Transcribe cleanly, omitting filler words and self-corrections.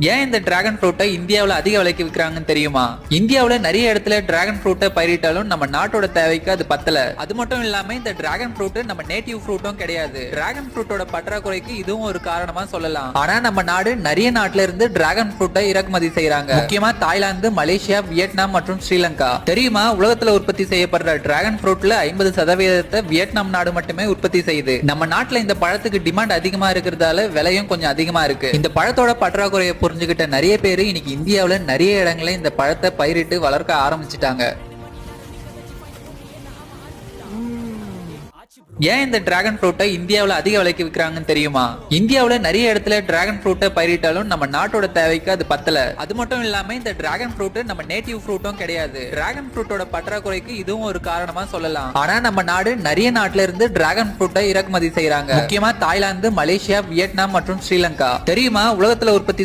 ஏன் இந்த டிராகன் ஃப்ரூட்டை இந்தியாவுல அதிக விலைக்கு விற்கிறாங்கன்னு தெரியுமா? இந்தியாவுல நிறைய இடத்துல டிராகன் ஃப்ரூட்டை பயிரிட்டாலும் நம்ம நாட்டோட தேவைக்கு அது பத்தல. அது மட்டும் இல்லாம இந்த டிராகன் ஃப்ரூட் நம்ம நேட்டிவ் ஃப்ரூட்டும் கிடையாது. டிராகன் ஃப்ரூட்டோட பற்றாக்குறைக்கு இதுவும் ஒரு காரணமா சொல்லலாம். ஆனா நம்ம நாடு நிறைய நாட்டுல இருந்து டிராகன் ஃப்ரூட்டை இறக்குமதி செய்யறாங்க. முக்கியமா தாய்லாந்து, மலேசியா, வியட்நாம் மற்றும் ஸ்ரீலங்கா. தெரியுமா, உலகத்துல உற்பத்தி செய்யப்படுற டிராகன் ஃப்ரூட்ல 50% வியட்நாம் நாடு மட்டுமே உற்பத்தி செய்யுது. நம்ம நாட்டுல இந்த பழத்துக்கு டிமாண்ட் அதிகமா இருக்கிறதால விலையும் கொஞ்சம் அதிகமா இருக்கு. இந்த பழத்தோட பற்றாக்குறையை புரிஞ்சுக்கிட்ட நிறைய பேரு இன்னைக்கு இந்தியாவுல நிறைய இடங்களை இந்த பழத்தை பயிரிட்டு வளர்க்க ஆரம்பிச்சிட்டாங்க. ஏன் இந்த டிராகன் ஃப்ரூட்டை இந்தியாவுல அதிக விலைக்கு விற்கிறாங்கன்னு தெரியுமா? இந்தியாவுல நிறைய இடத்துல டிராகன் ஃப்ரூட்டை பயிரிட்டாலும் நம்ம நாட்டோட தேவைக்கு அது பத்தல. அது மட்டும் இல்லாம இந்த டிராகன் ஃப்ரூட் நம்ம நேட்டிவ் ஃப்ரூட்டும் கிடையாது. டிராகன் ஃப்ரூட்டோட பற்றாக்குறைக்கு இதுவும் ஒரு காரணமா சொல்லலாம். ஆனா நம்ம நாடு நிறைய நாட்டுல இருந்து டிராகன் ஃப்ரூட்டை இறக்குமதி செய்யறாங்க. முக்கியமா தாய்லாந்து, மலேசியா, வியட்நாம் மற்றும் ஸ்ரீலங்கா. தெரியுமா, உலகத்துல உற்பத்தி